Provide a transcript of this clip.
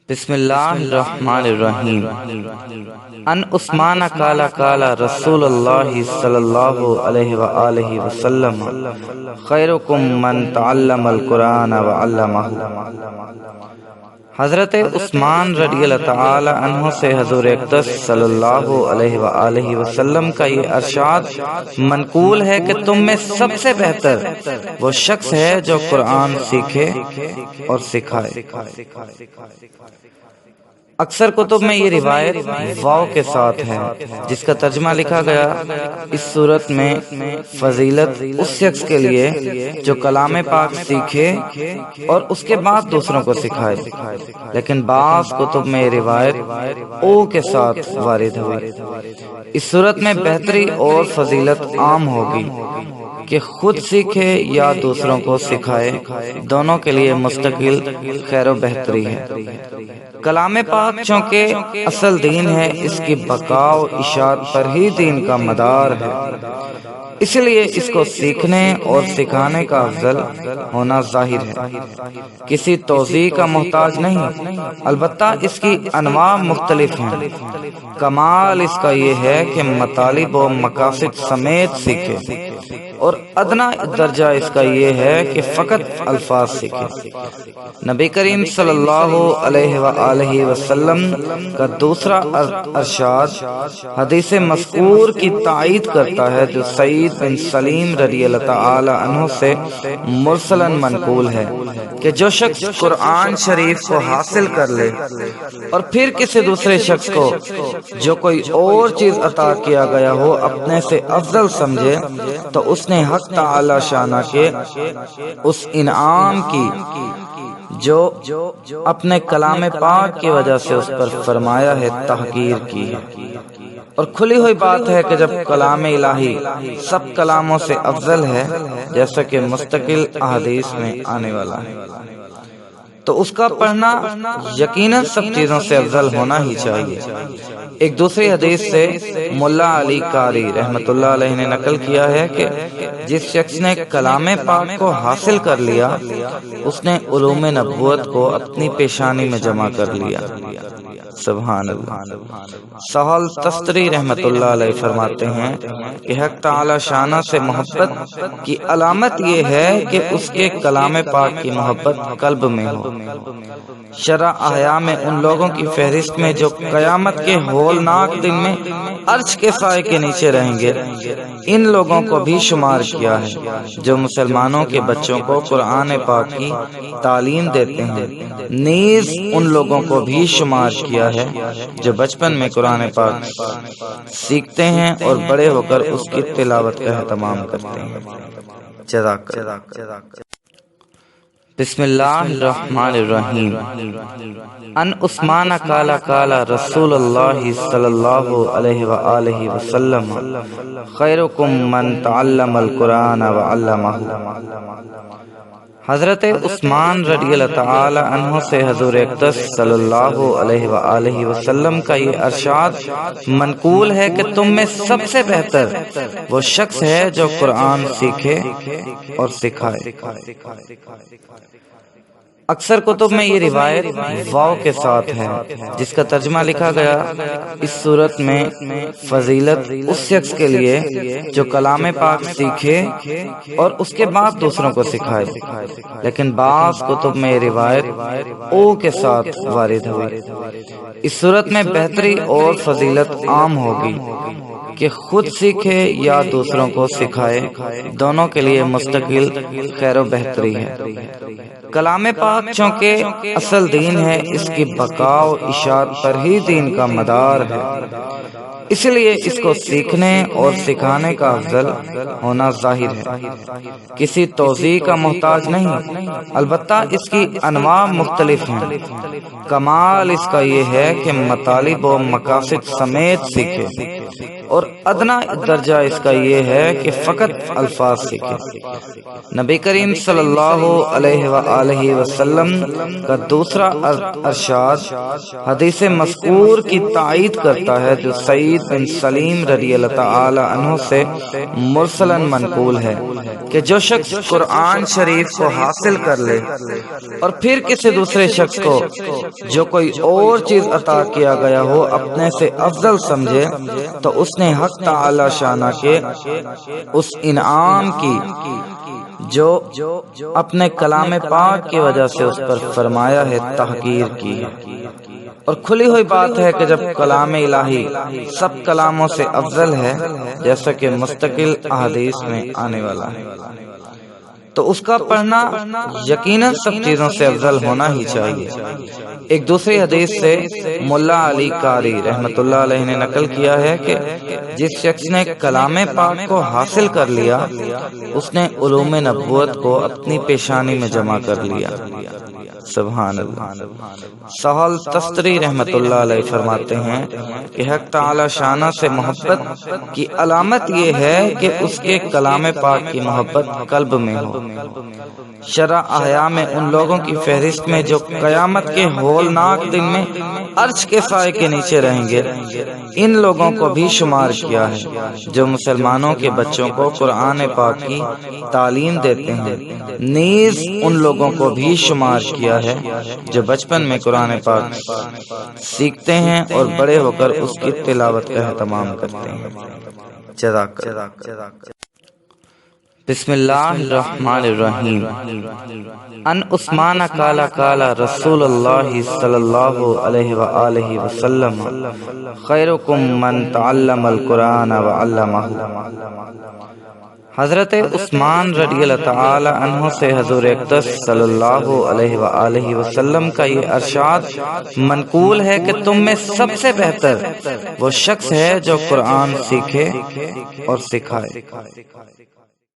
بسم اللہ الرحمن الرحیم ان عثمان قال قال رسول اللہ صلی اللہ علیہ وآلہ وسلم خیرکم من تعلم القرآن وعلمہ۔ حضرت عثمان رضی اللہ تعالی عنہ سے حضور اقدس صلی اللہ علیہ وآلہ وسلم کا یہ ارشاد منقول ہے کہ تم میں سب سے بہتر وہ شخص ہے جو قرآن سیکھے اور سکھائے۔ اکثر کتب میں یہ روایت واو کے ساتھ ہے، جس کا ترجمہ لکھا گیا اس صورت میں فضیلت اس شخص کے لیے جو کلام پاک سیکھے اور اس کے بعد دوسروں کو سکھائے، لیکن بعض کتب میں یہ روایت او کے ساتھ وارد ہوئی۔ اس صورت میں بہتری اور فضیلت عام ہوگی کہ خود سیکھے یا دوسروں کو سکھائے، دونوں کے لیے مستقل خیر و بہتری ہے۔ کلام پاک چونکہ اصل دین ہے، اس کی بقا و اشاعت پر ہی دین کا مدار ہے، اس لیے اس کو سیکھنے اور سکھانے کا افضل ہونا ظاہر ہے، کسی توضیح کا محتاج نہیں۔ البتہ اس کی انواع مختلف ہیں۔ کمال اس کا یہ ہے کہ مطالب و مقاصد سمیت سیکھے، اور ادنا درجہ اس کا یہ ہے کہ فقط الفاظ سیکھے۔ نبی کریم صلی اللہ علیہ وآلہ وسلم کا دوسرا ارشاد حدیث مذکور کی تائید کرتا ہے، جو سعید بن سلیم رضی اللہ تعالی عنہ سے مرسلاً منقول ہے کہ جو شخص قرآن شریف کو حاصل کر لے اور پھر کسی دوسرے شخص کو جو کوئی اور چیز عطا کیا گیا ہو اپنے سے افضل سمجھے، تو اس نے حق تعالی شانہ کے اس انعام کی جو اپنے کلام پاک کی وجہ سے اس پر فرمایا ہے تحقیر کی ہے۔ اور کھلی ہوئی بات ہے کہ جب کلام الہی سب کلاموں سے افضل ہے، جیسا کہ مستقل احادیث میں آنے والا ہے، تو اس کا پڑھنا یقیناً سب چیزوں سے افضل ہونا ہی چاہیے۔ ایک دوسری حدیث سے ملا علی قاری رحمت اللہ علیہ نے نقل کیا ہے کہ جس شخص نے کلام پاک کو حاصل کر لیا، اس نے علوم نبوت کو اپنی پیشانی میں جمع کر لیا۔ سبحان اللہ۔ سہل تستری رحمت اللہ علیہ فرماتے ہیں کہ حق تعالی شانہ سے محبت کی علامت یہ ہے کہ اس کے کلام پاک کی محبت قلب میں ہو۔ شرع احیاء میں ان لوگوں کی فہرست میں جو قیامت کے ہولناک دن میں عرش کے سائے کے نیچے رہیں گے، ان لوگوں کو بھی شمار کیا ہے جو مسلمانوں کے بچوں کو قرآن پاک کی تعلیم دیتے ہیں۔ نیز ان لوگوں کو بھی شمار کیا ہے جو بچپن میں قرآن پاک سیکھتے ہیں اور بڑے ہو کر اس کی تلاوت کا اہتمام کرتے ہیں۔ جزاک اللہ۔ بسم اللہ الرحمن الرحیم ان عثمان قال قال رسول اللہ صلی اللہ علیہ وآلہ وسلم خیرکم من تعلم القرآن وعلمہ۔ حضرت عثمان رضی اللہ تعالی عنہ سے حضور اقدس صلی اللہ علیہ وآلہ وسلم کا یہ ارشاد منقول ہے کہ تم میں سب سے بہتر وہ شخص ہے جو قرآن سیکھے اور سکھائے۔ اکثر کتب میں یہ روایت واو کے ساتھ ہے، جس کا ترجمہ لکھا گیا اس صورت میں فضیلت اس شخص کے لیے جو کلام پاک سیکھے اور اس کے بعد دوسروں کو سکھائے، لیکن بعض کتب میں یہ روایت او کے ساتھ وارد ہوئی۔ اس صورت میں بہتری اور فضیلت عام ہوگی کہ خود سیکھے یا دوسروں کو سکھائے، دونوں کے لیے مستقل خیر و بہتری ہے۔ کلام پاک چونکہ اصل دین ہے، اس کی بقا و اشاعت پر ہی دین کا مدار ہے، اس لیے اس کو سیکھنے اور سکھانے کا افضل ہونا ظاہر ہے، کسی توضیح کا محتاج نہیں۔ البتہ اس کی انواع مختلف ہیں۔ کمال اس کا یہ ہے کہ مطالب و مقاصد سمیت سیکھے، اور ادنا درجہ اس کا یہ ہے کہ فقط الفاظ سیکھے۔ نبی کریم صلی اللہ علیہ وآلہ وآلہ وسلم کا دوسرا ارشاد حدیث مذکور کی تائید کرتا ہے جو سعید بن سلیم رضی اللہ تعالی عنہ سے مرسلاً منقول ہے کہ جو شخص قرآن شریف کو حاصل کر لے اور پھر کسی دوسرے شخص کو جو کوئی اور چیز عطا کیا گیا ہو اپنے سے افضل سمجھے تو اس نے حق تعالی شانہ کے اس انعام کی جو اپنے کلام پاک کی وجہ سے اس پر فرمایا ہے تحقیر کی ہے۔ اور کھلی ہوئی بات ہے کہ جب کلام الہی سب کلاموں سے افضل ہے جیسا کہ مستقل احادیث میں آنے والا ہے تو اس کا پڑھنا یقیناً سب چیزوں سے افضل ہونا ہی چاہیے۔ ایک دوسری حدیث سے ملا علی قاری رحمت اللہ علیہ نے نقل کیا ہے کہ جس شخص نے کلام پاک کو حاصل کر لیا اس نے علوم نبوت کو اپنی پیشانی میں جمع کر لیا۔ سبحان اللہ۔ سہل تستری رحمت اللہ علیہ فرماتے ہیں کہ حق تعالی شانہ سے محبت کی علامت یہ ہے کہ اس کے کلام پاک کی محبت قلب میں ہو۔ شرع احیاء میں ان لوگوں کی فہرست میں جو قیامت کے ہولناک دن میں عرش کے سائے کے نیچے رہیں گے ان لوگوں کو بھی شمار کیا ہے جو مسلمانوں کے بچوں کو قرآن پاک کی تعلیم دیتے ہیں، نیز ان لوگوں کو بھی شمار کیا ہے جو بچپن میں قرآن پاک سیکھتے ہیں اور بڑے ہو کر اس کی تلاوت کا اہتمام کرتے ہیں۔ جزاک اللہ۔ بسم اللہ الرحمن الرحیم۔ ان عثمان قال قال رسول اللہ صلی اللہ علیہ وآلہ وسلم خیرکم من تعلم القرآن وعلمہ۔ حضرت عثمان رضی اللہ تعالی عنہ سے حضور اقدس صلی اللہ علیہ وآلہ وسلم کا یہ ارشاد منقول ہے کہ تم میں سب سے بہتر وہ شخص ہے جو قرآن سیکھے اور سکھائے۔